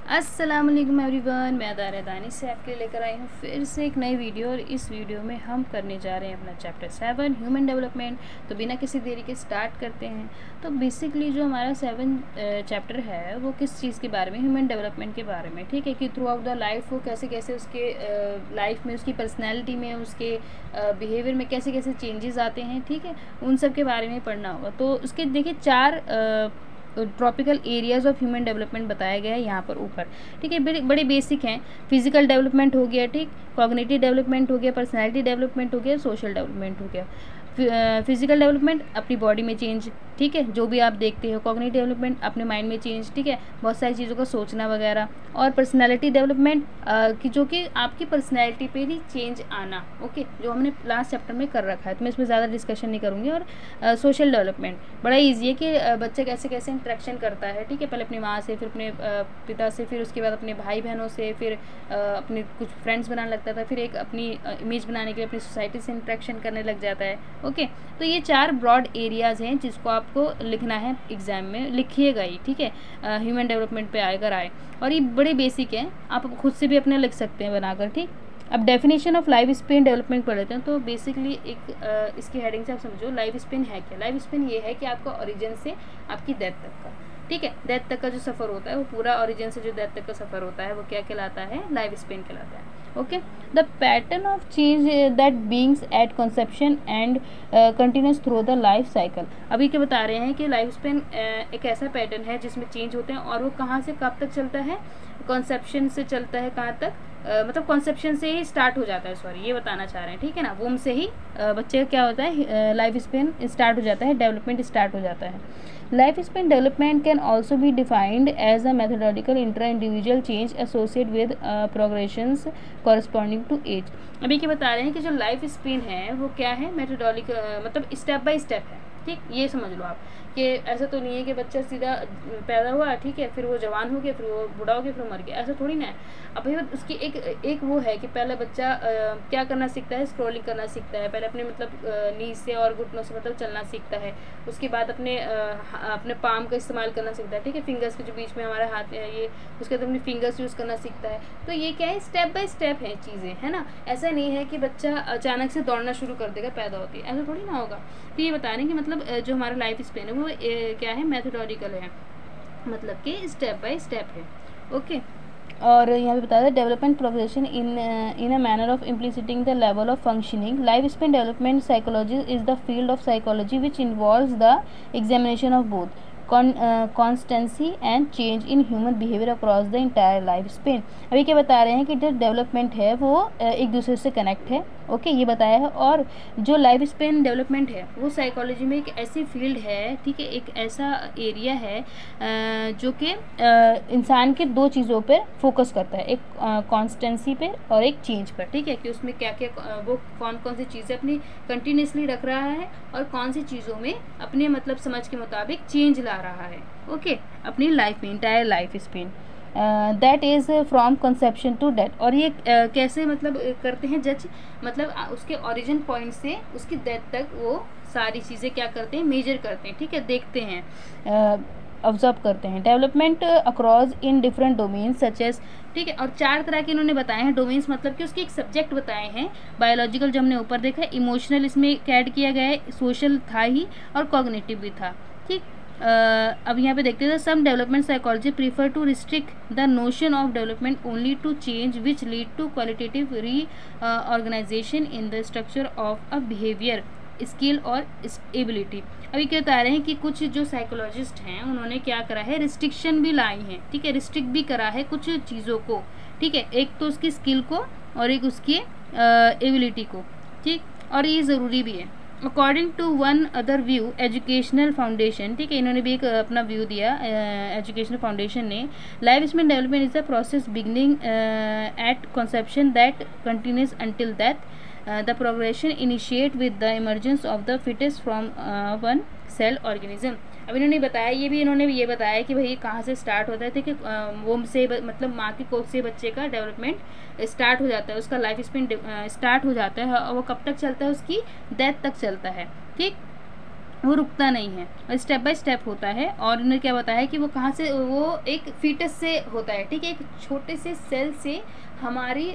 अस्सलाम वालेकुम एवरीवन, मैं दारा दानी से आपके लिए लेकर आई हूँ फिर से एक नई वीडियो। और इस वीडियो में हम करने जा रहे हैं अपना चैप्टर 7 ह्यूमन डेवलपमेंट। तो बिना किसी देरी के स्टार्ट करते हैं। तो बेसिकली जो हमारा 7 चैप्टर है वो किस चीज़ के बारे में, ह्यूमन डेवलपमेंट के बारे में, ठीक है, कि थ्रू आउट द लाइफ वो कैसे कैसे उसके लाइफ में, उसकी पर्सनैलिटी में, उसके बिहेवियर में कैसे कैसे चेंजेस आते हैं, ठीक है, उन सब के बारे में पढ़ना होगा। तो उसके देखिए 4 tropical areas of human development बताया गया है यहाँ पर ऊपर, ठीक है। बड़े बेसिक हैं। फिजिकल डेवलपमेंट हो गया, ठीक, कॉग्निटिव डेवलपमेंट हो गया, पर्सनालिटी डेवलपमेंट हो गया, सोशल डेवलपमेंट हो गया। फिजिकल डेवलपमेंट अपनी बॉडी में चेंज, ठीक है, जो भी आप देखते हो। कॉग्निटिव डेवलपमेंट अपने माइंड में चेंज, ठीक है, बहुत सारी चीज़ों का सोचना वगैरह। और पर्सनालिटी डेवलपमेंट कि जो कि आपकी पर्सनालिटी पे ही चेंज आना, ओके, जो हमने लास्ट चैप्टर में कर रखा है, तो मैं इसमें ज़्यादा डिस्कशन नहीं करूँगी। और सोशल डेवलपमेंट बड़ा ईजी है कि बच्चा कैसे कैसे इंटरेक्शन करता है, ठीक है, पहले अपनी माँ से, फिर अपने पिता से, फिर उसके बाद अपने भाई बहनों से, फिर अपने कुछ फ्रेंड्स बनाने लगता था, फिर एक अपनी इमेज बनाने के लिए अपनी सोसाइटी से इंटरेक्शन करने लग जाता है, ओके। तो ये 4 ब्रॉड एरियाज़ हैं जिसको आपको लिखना है एग्जाम में, लिखिएगा ही, ठीक है, ह्यूमन डेवलपमेंट पे अगर आए। और ये बड़े बेसिक हैं, आप खुद से भी अपने लिख सकते हैं बनाकर, ठीक। अब definition of life span development पढ़ लेते हैं। तो बेसिकली एक इसकी हेडिंग से आप समझो लाइफ स्पेन है क्या। लाइफ स्पेन ये है कि आपका ओरिजिन से आपकी डेथ तक का, ठीक है, डेथ तक का जो सफ़र होता है वो पूरा ओरिजिन से जो डेथ तक का सफ़र होता है वो क्या कहलाता है, लाइफ स्पेन कहलाता है, okay. The pattern of change that beings at conception and continues through the life cycle. अभी क्या बता रहे हैं कि लाइफ स्पेन एक ऐसा पैटर्न है जिसमें चेंज होते हैं, और वो कहाँ से कब तक चलता है, कंसेप्शन से चलता है कहाँ तक, मतलब कॉन्सेप्शन से ही स्टार्ट हो जाता है, सॉरी ये बताना चाह रहे हैं, ठीक है ना। वूम से ही बच्चे का क्या होता है, लाइफ स्पेन स्टार्ट हो जाता है, डेवलपमेंट स्टार्ट हो जाता है। Life span development can also be defined as a methodological intra individual change associate with progressions corresponding to age. अभी क्या बता रहे हैं कि जो लाइफ स्पेन है वो क्या है, मेथोडोलॉजिकल, मतलब स्टेप बाय स्टेप है, ठीक। ये समझ लो आप कि ऐसा तो नहीं है कि बच्चा सीधा पैदा हुआ, ठीक है, फिर वो जवान हो गया, फिर वो बूढ़ा हो गया, फिर मर गया, ऐसा थोड़ी ना है। अब भाई उसकी एक वो है कि पहले बच्चा क्या करना सीखता है, स्क्रॉलिंग करना सीखता है, पहले अपने मतलब नी से और घुटनों से मतलब चलना सीखता है। उसके बाद अपने पाम का इस्तेमाल करना सीखता है, ठीक है, फिंगर्स के जो बीच में हमारा हाथ है ये, उसके बाद अपने फिंगर्स यूज़ करना सीखता है। तो ये क्या है, स्टेप बाय स्टेप है चीज़ें, है ना। ऐसा नहीं है कि बच्चा अचानक से दौड़ना शुरू कर देगा पैदा होती है, ऐसा थोड़ी ना होगा। तो ये बता रहे हैं कि मतलब जो हमारा लाइफ स्पेन है वो क्या है, मेथोडोलॉजिकल है, मतलब कि स्टेप बाय स्टेप है, ओके। और यहाँ पे बताया development progression in a manner of implicating the level of functioning. Life span development psychology is the field of psychology which involves the examination of both constancy and change in human behaviour across the entire life span. अभी क्या बता रहे हैं कि जो development है वो एक दूसरे से कनेक्ट है, ओके, ये बताया है। और जो लाइफ स्पेन डेवलपमेंट है वो साइकोलॉजी में एक ऐसी फील्ड है, ठीक है, एक ऐसा एरिया है जो कि इंसान के 2 चीज़ों पर फोकस करता है, एक कॉन्स्टेंसी पे और एक चेंज पर, ठीक है, कि उसमें क्या क्या वो कौन कौन सी चीज़ें अपनी कंटिन्यूसली रख रहा है और कौन सी चीज़ों में अपने मतलब समझ के मुताबिक चेंज ला रहा है, ओके, अपनी लाइफ में, entire life span. That is from conception to death. और ये कैसे मतलब करते हैं जज, मतलब उसके ओरिजिन पॉइंट से उसकी डेथ तक वो सारी चीज़ें क्या करते हैं, मेजर करते हैं, ठीक है, देखते हैं, ऑब्जर्व करते हैं। Development across in different domains such as, ठीक है। और 4 तरह के इन्होंने बताए हैं डोमेन्स, मतलब कि उसके एक सब्जेक्ट बताए हैं। बायोलॉजिकल जो हमने ऊपर देखा है, इमोशनल इसमें ऐड किया गया है, सोशल था ही, और कॉग्निटिव भी था, ठीक। अब यहाँ पे देखते हैं, some development psychology prefer to restrict the notion of development only to change which lead to qualitative reorganisation in the structure of a behaviour, skill और एबिलिटी। अभी क्या बता रहे हैं कि कुछ जो साइकोलॉजिस्ट हैं उन्होंने क्या करा है, रिस्ट्रिक्शन भी लाई हैं, ठीक है, रिस्ट्रिक्ट भी करा है कुछ चीज़ों को, ठीक है, एक तो उसकी स्किल को और एक उसकी एबिलिटी को, ठीक, और ये ज़रूरी भी है। According to one other view educational foundation, ठीक है, इन्होंने भी एक अपना व्यू दिया एजुकेशनल फाउंडेशन ने। Life span development is the process beginning at conception that continues until death. The progression initiate with the emergence of the fittest from one cell organism. अब इन्होंने बताया, इन्होंने ये बताया कि भाई कहाँ से स्टार्ट होता है, ठीक है, वोम से, मतलब माँ की कोख से बच्चे का डेवलपमेंट स्टार्ट हो जाता है, उसका लाइफ स्पेन स्टार्ट हो जाता है, और वो कब तक चलता है, उसकी डेथ तक चलता है, ठीक। वो रुकता नहीं है और स्टेप बाय स्टेप होता है। और उन्होंने क्या बताया कि वो कहाँ से, वो एक फीटस से होता है, ठीक है, एक छोटे से सेल से हमारी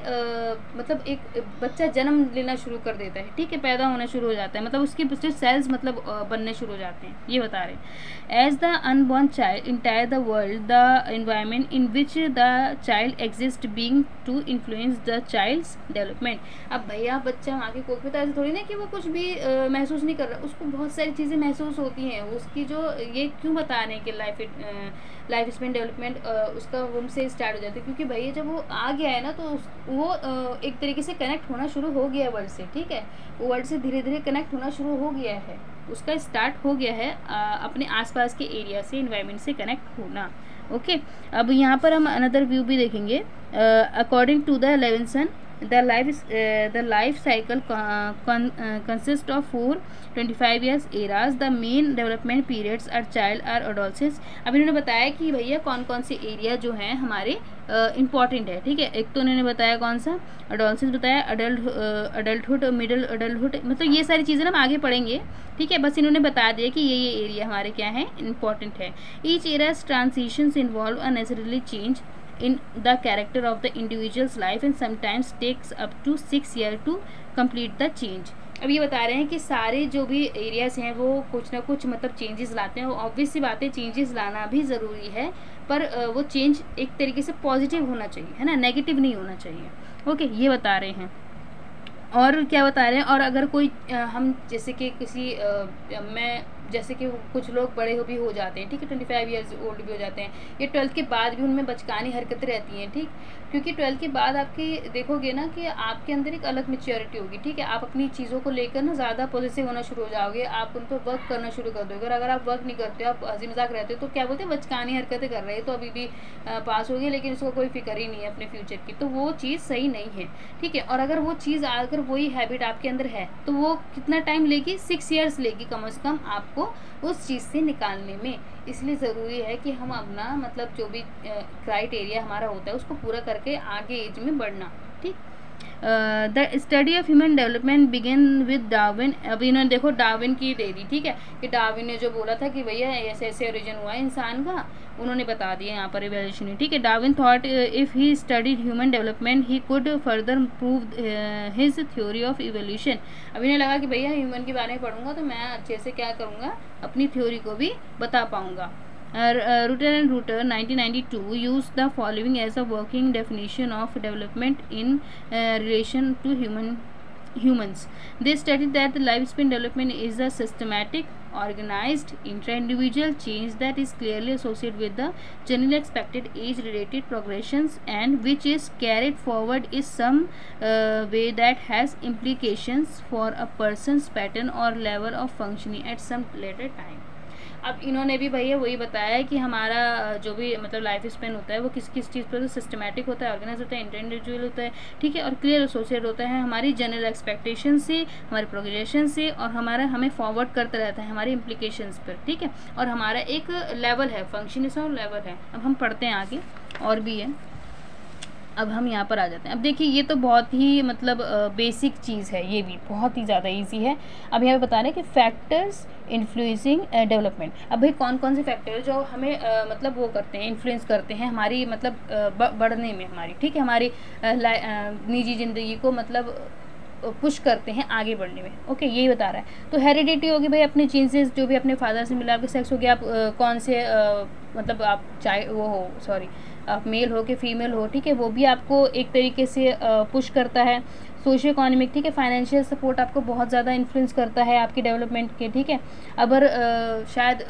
मतलब एक बच्चा जन्म लेना शुरू कर देता है, ठीक है, पैदा होना शुरू हो जाता है, मतलब उसकी जो सेल्स मतलब बनने शुरू हो जाते हैं, ये बता रहे। As the unborn child entire the world the environment in which the child exist being to influence the child's development. अब भैया बच्चा वहाँ के कोख पे, तो ऐसे थोड़ी ना कि वो कुछ भी महसूस नहीं कर रहा, उसको बहुत सारी चीज़ें महसूस होती हैं। उसकी जो ये क्यों बता रहे हैं कि लाइफ स्पेन डेवलपमेंट उसका वुम से स्टार्ट हो जाता है, क्योंकि भैया जब वो आ गया है ना, तो वो एक तरीके से कनेक्ट होना शुरू हो गया है वर्ल्ड से, ठीक है, वो वर्ल्ड से धीरे धीरे कनेक्ट होना शुरू हो गया है, उसका स्टार्ट हो गया है अपने आसपास के एरिया से, इन्वायरमेंट से कनेक्ट होना। ओके, अब यहाँ पर हम अनदर व्यू भी देखेंगे। According to the Levinson the life cycle consists of 4-25 years eras. The main development periods are child or adolescence। अब इन्होंने बताया कि भैया कौन कौन से एरिया जो हैं हमारे इम्पॉर्टेंट है, ठीक है। एक तो उन्होंने बताया कौन सा, अडोलसेंस बताया, अडल्टहुड, मिडिल अडल्टहुड, मतलब ये सारी चीज़ें हम आगे पढ़ेंगे, ठीक है। बस इन्होंने बता दिया कि ये एरिया हमारे क्या है, इम्पॉर्टेंट है। Each eras transitions involve unnecessarily change in the character of the individual's life and sometimes takes up to 6 years to complete the change। अब ये बता रहे हैं कि सारे जो भी एरियाज हैं वो कुछ ना कुछ मतलब चेंजेस लाते हैं। ऑब्वियस सी बात है, चेंजेस लाना भी ज़रूरी है, पर वो चेंज एक तरीके से पॉजिटिव होना चाहिए, है ना, नेगेटिव नहीं होना चाहिए। ओके, ये बता रहे हैं। और क्या बता रहे हैं, और अगर कोई हम जैसे कि किसी मैं जैसे कि कुछ लोग बड़े भी हो जाते हैं, ठीक है, 25 ईयर्स ओल्ड भी हो जाते हैं, ये 12th के बाद भी उनमें बचकानी हरकतें रहती हैं, ठीक, क्योंकि 12th के बाद आपकी देखोगे ना कि आपके अंदर एक अलग मैच्योरिटी होगी, ठीक है, आप अपनी चीज़ों को लेकर ना ज़्यादा पॉजिटिव होना शुरू हो जाओगे, आप उन पर वर्क करना शुरू कर दोगे। और अगर आप वर्क नहीं करते हो, आप हंसी मजाक रहते हो, तो क्या बोलते हैं, बचकानी हरकतें कर रहे हैं, तो अभी भी पास हो गए, लेकिन उसको कोई फिक्र ही नहीं है अपने फ्यूचर की, तो वो चीज़ सही नहीं है, ठीक है। और अगर वो चीज़ अगर वही हैबिट आपके अंदर है, तो वो कितना टाइम लेगी, 6 ईयर्स लेगी कम से कम आपको उस चीज़ से निकालने में। इसलिए ज़रूरी है कि हम अपना मतलब जो भी क्राइटेरिया हमारा होता है उसको पूरा करके आगे एज में बढ़ना, ठीक। The study of human development begin with Darwin. अब इन्होंने देखो डार्विन की दे दी, ठीक है, कि डार्विन ने जो बोला था कि भैया ऐसे ऐसे ओरिजिन हुआ है इंसान का, उन्होंने बता दिया यहाँ पर इवोल्यूशन, ठीक है। Darwin thought if he studied human development he could further prove his theory of evolution. अब इन्हें लगा कि भैया ह्यूमन के बारे में पढ़ूंगा तो मैं अच्छे से क्या करूँगा, अपनी थ्योरी को भी बता पाऊँगा। Rutter and Rutter 1992 used the following as a working definition of development in relation to humans. They stated that the lifespan development is a systematic, organized, intra-individual change that is clearly associated with the generally expected age-related progressions and which is carried forward in some way that has implications for a person's pattern or level of functioning at some later time। अब इन्होंने भी भैया वही बताया है कि हमारा जो भी मतलब लाइफ स्पेन होता है वो किस किस चीज़ पर सिस्टमैटिक होता है, ऑर्गेनाइज होता है, इंडिविजुअल होता है, ठीक है, और क्लियर एसोसिएट होता है हमारी जनरल एक्सपेक्टेशन से, हमारे प्रोग्रेशन से, और हमारा हमें फॉरवर्ड करता रहता है हमारे इम्प्लीकेशंस पर, ठीक है, और हमारा एक लेवल है, फंक्शन और लेवल है। अब हम पढ़ते हैं आगे, और भी है। अब हम यहाँ पर आ जाते हैं। अब देखिए ये तो बहुत ही मतलब बेसिक चीज़ है, ये भी बहुत ही ज़्यादा इजी है। अब यहाँ पे बता रहे हैं कि फैक्टर्स इन्फ्लुएंसिंग डेवलपमेंट। अब भाई कौन कौन से फैक्टर जो हमें मतलब वो करते हैं, इन्फ्लुएंस करते हैं हमारी मतलब बढ़ने में हमारी, ठीक है, हमारी निजी ज़िंदगी को मतलब पुश करते हैं आगे बढ़ने में। ओके, यही बता रहा है। तो हेरिडिटी होगी भाई, अपने जीन्सेस जो भी अपने फादर से मिला, आपके सेक्स हो गया, आप कौन से मतलब आप चाहे वो हो, सॉरी, आप मेल हो कि फीमेल हो, ठीक है, वो भी आपको एक तरीके से पुश करता है। सोशियो इकोनॉमिक, ठीक है, फाइनेंशियल सपोर्ट आपको बहुत ज़्यादा इन्फ्लुएंस करता है आपकी डेवलपमेंट के, ठीक है। अगर शायद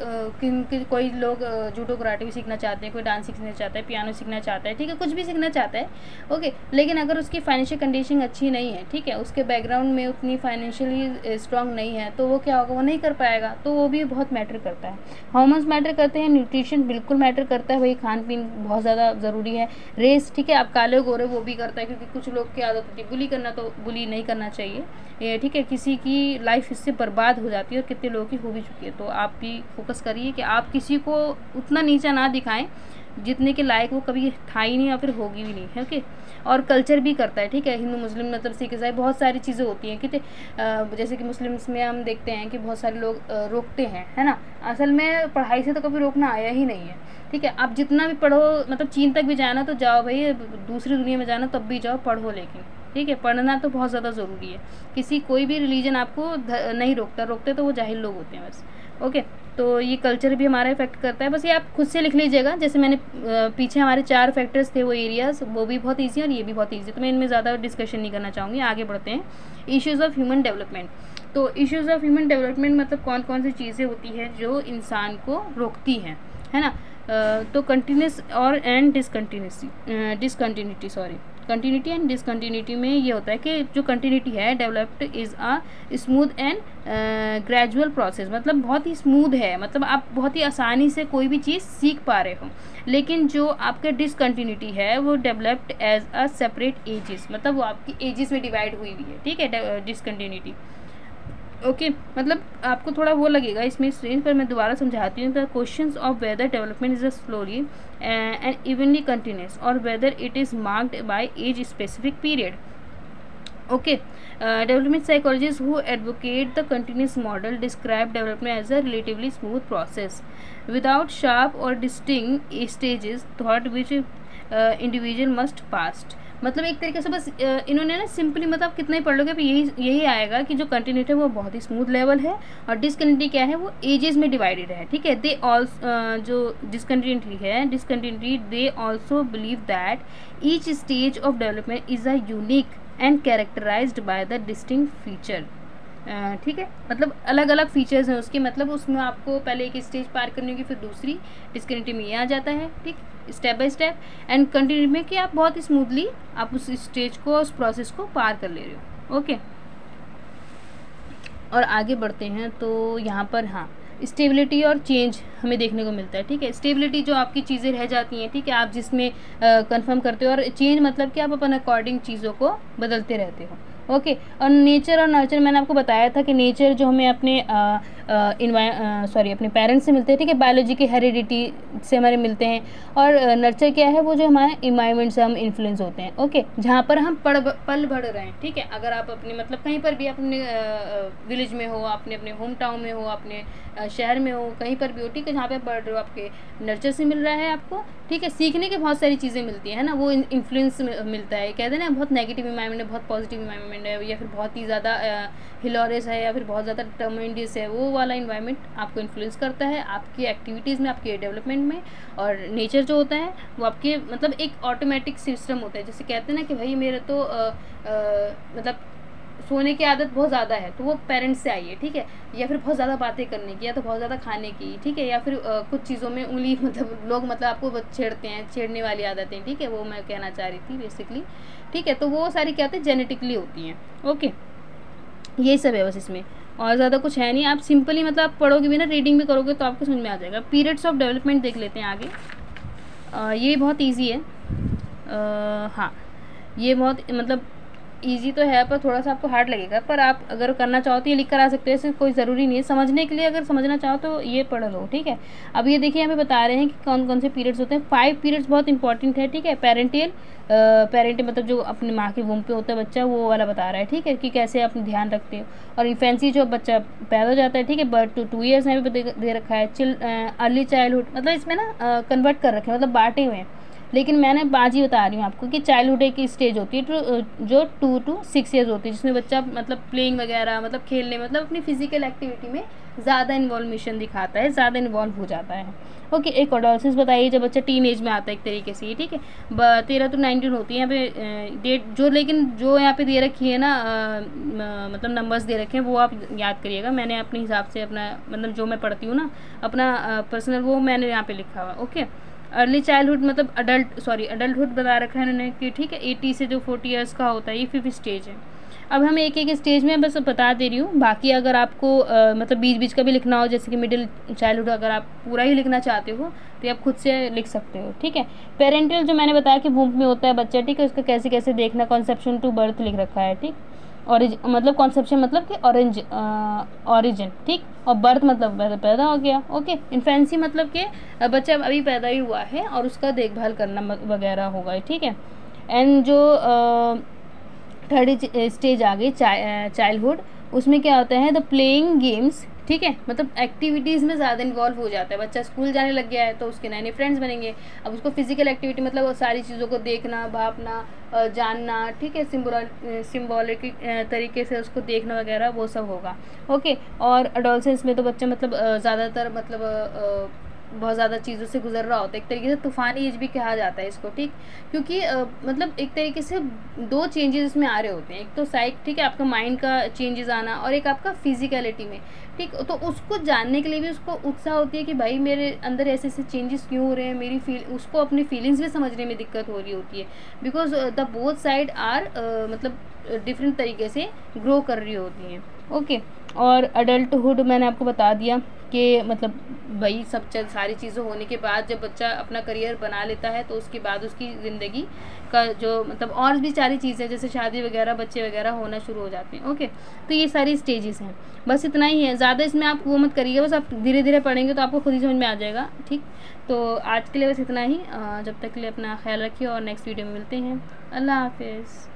कोई लोग जूडो कराटे भी सीखना चाहते हैं, कोई डांस सीखना चाहता है, पियानो सीखना चाहता है, ठीक है, कुछ भी सीखना चाहता है, ओके, लेकिन अगर उसकी फाइनेंशियल कंडीशन अच्छी नहीं है, ठीक है, उसके बैकग्राउंड में उतनी फाइनेंशियली स्ट्रॉन्ग नहीं है, तो वो क्या होगा, वो नहीं कर पाएगा, तो वो भी बहुत मैटर करता है। हार्मोन्स मैटर करते हैं, न्यूट्रिशन बिल्कुल मैटर करता है, वही खान पीन बहुत ज़्यादा ज़रूरी है। रेस, ठीक है, आप काले गोरे वो भी करता है, क्योंकि कुछ लोग की आदत होती है बुली करना, तो बुली नहीं करना चाहिए, ठीक है, किसी की लाइफ इससे बर्बाद हो जाती है और कितने लोगों की हो भी चुकी है। तो आप भी फोकस करिए कि आप किसी को उतना नीचा ना दिखाएं जितने के लायक वो कभी था ही नहीं या फिर होगी भी नहीं है। ओके, और कल्चर भी करता है, ठीक है। हिंदू मुस्लिम मतलब सिख ईसाई बहुत सारी चीज़ें होती हैं, कि जैसे कि मुस्लिम्स में हम देखते हैं कि बहुत सारे लोग रोकते हैं, है ना। असल में पढ़ाई से तो कभी रोकना आया ही नहीं है, ठीक है। आप जितना भी पढ़ो, मतलब चीन तक भी जाना तो जाओ भाई, दूसरी दुनिया में जाना तब भी जाओ, पढ़ो, लेकिन ठीक है, पढ़ना तो बहुत ज़्यादा ज़रूरी है। किसी कोई भी रिलीजन आपको नहीं रोकता, रोकते तो वो जाहिल लोग होते हैं बस। ओके, तो ये कल्चर भी हमारा इफेक्ट करता है। बस ये आप खुद से लिख लीजिएगा, जैसे मैंने पीछे हमारे 4 फैक्टर्स थे, वो एरियाज, वो भी बहुत ईजी है और ये भी बहुत ईजी, तो मैं इनमें ज़्यादा डिस्कशन नहीं करना चाहूँगी। आगे बढ़ते हैं। Issues of human development. तो इश्यूज़ ऑफ ह्यूमन डेवलपमेंट मतलब कौन कौन सी चीज़ें होती हैं जो इंसान को रोकती हैं, है ना। तो कंटिन्यूस और and discontinuity continuity and discontinuity में ये होता है कि जो कंटिन्यूटी है, developed is a smooth and gradual process, मतलब बहुत ही स्मूथ है, मतलब आप बहुत ही आसानी से कोई भी चीज़ सीख पा रहे हो। लेकिन जो आपका डिसकंटिन्यूटी है वो developed as a separate ages, मतलब वो आपकी एजेस में डिवाइड हुई हुई है, ठीक है, डिसकंटिन्यूटी। ओके, मतलब आपको थोड़ा वो लगेगा इसमें स्ट्रेंज, पर मैं दोबारा समझाती हूँ। The questions of whether development is a slowly and evenly continuous और whether it is marked by age specific period. Okay, development psychologist who advocate the continuous model describe development as a relatively smooth process without sharp और distinct stages thought which individual must past. मतलब एक तरीके से बस इन्होंने ना simply, मतलब कितना ही पढ़ लोगे यही आएगा कि जो कंटिन्यूटी है वो बहुत ही स्मूथ लेवल है, और डिसकंटिन्यूटी क्या है, वो एजेस में डिवाइडेड है, ठीक है। दे ऑल्सो जो discontinuity they also believe that each stage of development is a unique and characterized by the distinct feature, ठीक है। मतलब अलग अलग फीचर्स हैं उसके, मतलब उसमें आपको पहले एक स्टेज पार करनी होगी, फिर दूसरी डिसकंटिन्यूटी में ये आ जाता है, ठीक, step by step. And continuity में कि आप बहुत ही स्मूथली आप उस स्टेज को, उस प्रोसेस को पार कर ले रहे हो। ओके, और आगे बढ़ते हैं। तो यहाँ पर हाँ, स्टेबिलिटी और चेंज हमें देखने को मिलता है, ठीक है। स्टेबिलिटी जो आपकी चीज़ें रह जाती हैं, ठीक है, आप जिसमें कंफर्म करते हो, और चेंज मतलब कि आप अपन अकॉर्डिंग चीज़ों को बदलते रहते हो। ओके, और नेचर और नर्चर मैंने आपको बताया था कि नेचर जो हमें अपने अपने पेरेंट्स से मिलते हैं, ठीक है, बायोलॉजी की हेरिडिटी से हमारे मिलते हैं, और नर्चर क्या है, वो जो हमारे इन्वायरमेंट से हम इन्फ्लुएंस होते हैं। ओके, जहाँ पर हम पल बढ़ रहे हैं, ठीक है। अगर आप अपने मतलब कहीं पर भी अपने विलेज में हो, अपने अपने होम टाउन में हो, अपने शहर में हो, कहीं पर भी हो, ठीक है, जहाँ पे पढ़ रहे हो, आपके नर्चर से मिल रहा है आपको, ठीक है। सीखने की बहुत सारी चीज़ें मिलती हैं, है ना, वो इन्फ्लुएंस मिलता है। कहते हैं ना, बहुत नेगेटिव इन्वायरमेंट है, बहुत पॉजिटिव इन्वायरमेंट है, या फिर बहुत ही ज़्यादा हिलोरियस है, या फिर बहुत ज़्यादा टर्मेंडियस है, वो वाला इन्वायरमेंट आपको इन्फ्लुएंस करता है आपकी एक्टिविटीज़ में, आपके डेवलपमेंट में। और नेचर जो होता है वो आपके मतलब एक ऑटोमेटिक सिस्टम होता है। जैसे कहते हैं ना कि भाई मेरे तो मतलब सोने की आदत बहुत ज़्यादा है, तो वो पेरेंट्स से आई है, ठीक है, या फिर बहुत ज़्यादा बातें करने की, या तो बहुत ज़्यादा खाने की, ठीक है, या फिर कुछ चीज़ों में उंगली मतलब लोग मतलब आपको छेड़ते हैं, छेड़ने वाली आदतें, ठीक है, वो मैं कहना चाह रही थी बेसिकली, ठीक है। तो वो सारी क्या होती है, जेनेटिकली होती हैं। ओके, यही सब है बस इसमें, और ज़्यादा कुछ है नहीं। आप सिंपली मतलब आप पढ़ोगे भी ना, रीडिंग भी करोगे तो आपको समझ में आ जाएगा। पीरियड्स ऑफ डेवलपमेंट देख लेते हैं आगे। ये बहुत ईजी है। हाँ, ये बहुत मतलब ईजी तो है, पर थोड़ा सा आपको हार्ड लगेगा, पर आप अगर करना चाहो तो ये लिख कर आ सकते हो, ऐसे कोई ज़रूरी नहीं है। समझने के लिए अगर समझना चाहो तो ये पढ़ लो, ठीक है। अब ये देखिए हमें बता रहे हैं कि कौन कौन से पीरियड्स होते हैं। 5 पीरियड्स बहुत इंपॉर्टेंट है, ठीक है। पेरेंटियल मतलब जो अपनी माँ के वूम पे होता है बच्चा, वो वाला बता रहा है, ठीक है, कि कैसे आप ध्यान रखते हो। और इन्फेंसी जो बच्चा पैदा हो जाता है, ठीक है, बट 2 ईयर्स में भी दे रखा है। अर्ली चाइल्डहुड मतलब इसमें ना कन्वर्ट कर रखे हैं, मतलब बांटे हुए हैं, लेकिन मैंने बाजी बता रही हूँ आपको कि चाइल्डहुड एक स्टेज होती है जो 2 to 6 ईयर्स होती है, जिसमें बच्चा मतलब प्लेइंग वगैरह, मतलब खेलने, मतलब अपनी फिजिकल एक्टिविटी में ज़्यादा इन्वॉल्वेशन दिखाता है, ज़्यादा इन्वॉल्व हो जाता है। ओके, एक एडोलसेंस बताइए, जब बच्चा टीन एज में आता है एक तरीके से, ठीक है। 13 to 19 होती है यहाँ पे डेट जो, लेकिन जो यहाँ पे दे रखी है ना मतलब नंबर्स दे रखे हैं, वो आप याद करिएगा। मैंने अपने हिसाब से अपना मतलब जो मैं पढ़ती हूँ ना अपना पर्सनल, वो मैंने यहाँ पे लिखा हुआ। ओके, अर्ली चाइल्डहुड मतलब अडल्टहुड बता रखा है उन्होंने कि ठीक है, 80 से जो 40 ईयर्स का होता है, ये 5th स्टेज है। अब हम एक एक स्टेज में बस बता दे रही हूँ, बाकी अगर आपको मतलब बीच बीच का भी लिखना हो, जैसे कि मिडिल चाइल्डहुड अगर आप पूरा ही लिखना चाहते हो तो आप खुद से लिख सकते हो, ठीक है। पेरेंटल जो मैंने बताया कि वूम्ब में होता है बच्चा, ठीक है, उसका कैसे कैसे देखना, कॉन्सेप्शन टू बर्थ लिख रखा है, ठीक। मतलब कॉन्सेप्शन मतलब कि ऑरिजिन, ठीक। और बर्थ मतलब पैदा हो गया, ओके। इन्फेंसी मतलब कि बच्चा अभी पैदा ही हुआ है और उसका देखभाल करना वगैरह होगा, ठीक है। एंड जो थर्ड स्टेज आ गई चाइल्डहुड, उसमें क्या होता है, द प्लेइंग गेम्स, ठीक है। मतलब एक्टिविटीज़ में ज़्यादा इन्वॉल्व हो जाता है बच्चा, स्कूल जाने लग गया है तो उसके नए नए फ्रेंड्स बनेंगे। अब उसको फिजिकल एक्टिविटी मतलब सारी चीज़ों को देखना, भापना, जानना, ठीक है, सिम्बॉलिक तरीके से उसको देखना वगैरह वो सब होगा, ओके। और एडोलसेंस में तो बच्चा मतलब ज़्यादातर मतलब बहुत ज़्यादा चीज़ों से गुजर रहा होता है, एक तरीके से तूफ़ानी एज भी कहा जाता है इसको, ठीक। क्योंकि मतलब एक तरीके से दो चेंजेस इसमें आ रहे होते हैं, एक तो साइक, ठीक है, आपका माइंड का चेंजेस आना, और एक आपका फिजिकलिटी में, ठीक। तो उसको जानने के लिए भी उसको उत्साह होती है कि भाई मेरे अंदर ऐसे ऐसे चेंजेस क्यों हो रहे हैं, उसको अपनी फीलिंग्स भी समझने में दिक्कत हो रही होती है, because the both side are मतलब डिफरेंट तरीके से ग्रो कर रही होती हैं, ओके। और अडल्टहुड मैंने आपको बता दिया कि मतलब वही सब सारी चीज़ें होने के बाद जब बच्चा अपना करियर बना लेता है तो उसके बाद उसकी ज़िंदगी का जो मतलब और भी सारी चीज़ें जैसे शादी वगैरह, बच्चे वगैरह होना शुरू हो जाते हैं, ओके। तो ये सारी स्टेजेस हैं, बस इतना ही है, ज़्यादा इसमें आप वो मत करिएगा, बस आप धीरे धीरे पढ़ेंगे तो आपको खुद ही समझ में आ जाएगा, ठीक। तो आज के लिए बस इतना ही, जब तक के लिए अपना ख्याल रखिए और नेक्स्ट वीडियो में मिलते हैं। अल्लाह हाफिज़।